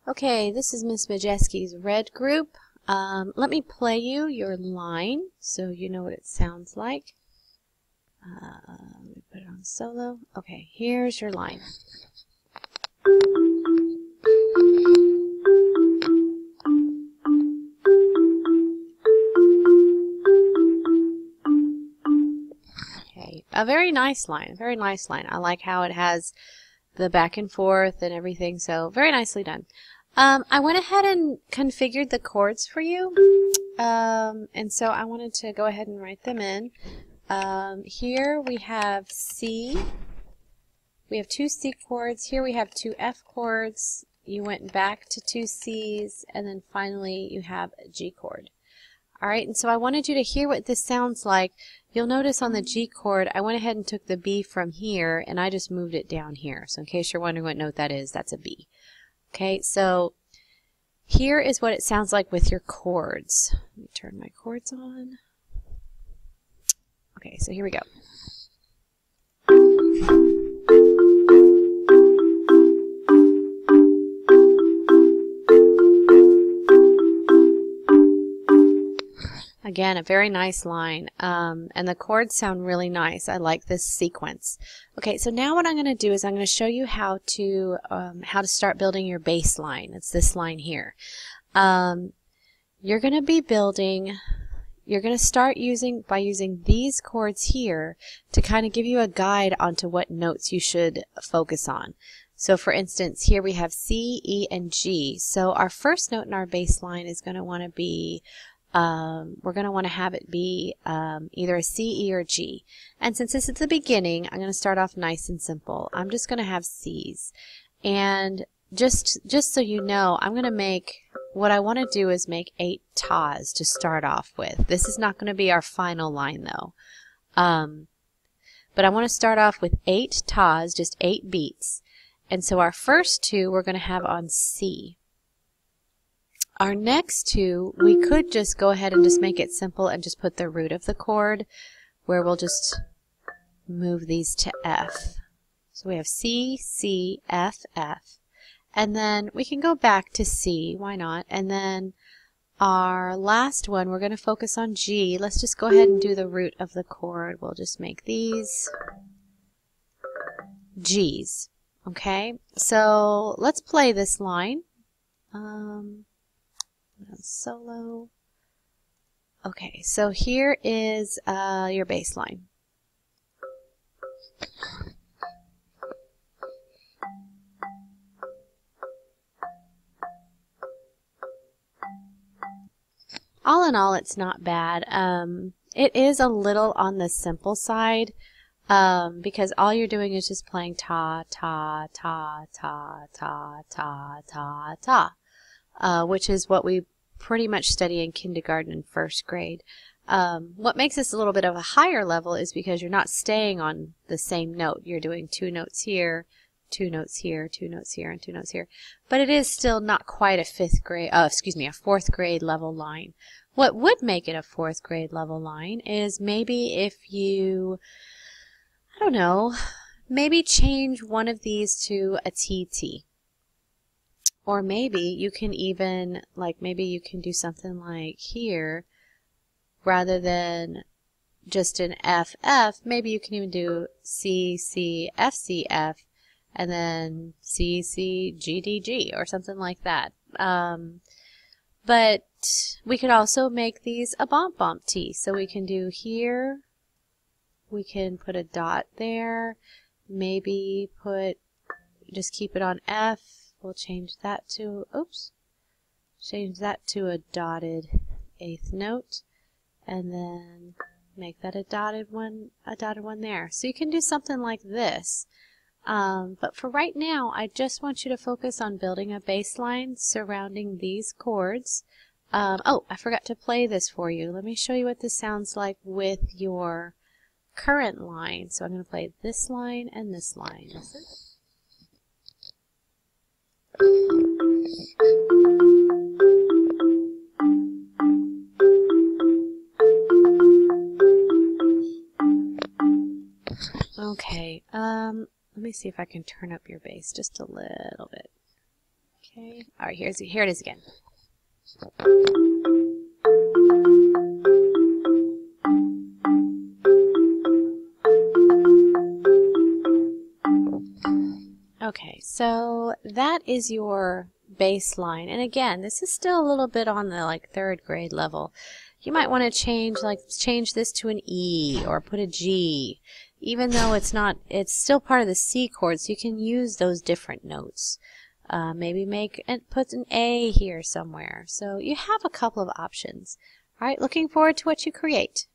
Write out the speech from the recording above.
Okay, this is Miss Majewski's Red group. Let me play you your line so you know what it sounds like. Let me put it on solo. Okay, here's your line. Okay, a very nice line, a very nice line. I like how it has the back and forth and everything, so very nicely done. I went ahead and configured the chords for you, and so I wanted to go ahead and write them in. Here we have C. We have two C chords. Here we have two F chords. You went back to two C's, and then finally you have a G chord. Alright, and so I wanted you to hear what this sounds like. You'll notice on the G chord, I went ahead and took the B from here, and I just moved it down here. So in case you're wondering what note that is, that's a B. Okay, so here is what it sounds like with your chords. Let me turn my chords on. Okay, so here we go. Again, a very nice line, and the chords sound really nice. I like this sequence. Okay, so now what I'm going to do is I'm going to show you how to start building your bass line. It's this line here. You're going to be building. You're going to start by using these chords here to kind of give you a guide onto what notes you should focus on. So for instance, here we have C, E, and G. So our first note in our bass line is going to want to be we're going to want to have it be either a C, E, or G. And since this is the beginning, I'm going to start off nice and simple. I'm just going to have C's. And just so you know, I'm going to make, what I want to do is make 8 tas to start off with. This is not going to be our final line though. But I want to start off with 8 tas, just 8 beats. And so our first two we're going to have on C. Our next two, we could just go ahead and just make it simple and just put the root of the chord where we'll just move these to F. So we have C, C, F, F. And then we can go back to C, why not? And then our last one, we're going to focus on G. Let's just go ahead and do the root of the chord. We'll just make these G's. Okay, so let's play this line. Solo. Okay, so here is your bass line. All in all, it's not bad. It is a little on the simple side because all you're doing is just playing ta, ta, ta, ta, ta, ta, ta, ta, which is what we pretty much study in kindergarten and first grade. What makes this a little bit of a higher level is because you're not staying on the same note. You're doing 2 notes here, 2 notes here, 2 notes here, and 2 notes here. But it is still not quite a fourth grade level line. What would make it a 4th grade level line is maybe if you, I don't know, maybe change one of these to a TT. Or maybe you can even, maybe you can do something like here, rather than just an F, F, maybe you can even do C, C, F, C, F, and then C, C, G, D, G, or something like that. But we could also make these a bump bump T. So we can do here, we can put a dot there, maybe just keep it on F. We'll change that to, change that to a dotted 8th note, and then make that a dotted one there. So you can do something like this. But for right now, I just want you to focus on building a bass line surrounding these chords. Oh, I forgot to play this for you. Let me show you what this sounds like with your current line. So I'm going to play this line and this line. Listen. Okay, let me see if I can turn up your bass just a little bit. Okay. All right, here it is again. Okay, so that is your bass line. And again, this is still a little bit on the like 3rd grade level. You might want to change this to an E or put a G. Even though it's still part of the C chord, so you can use those different notes. Maybe put an A here somewhere. So you have a couple of options. All right, looking forward to what you create.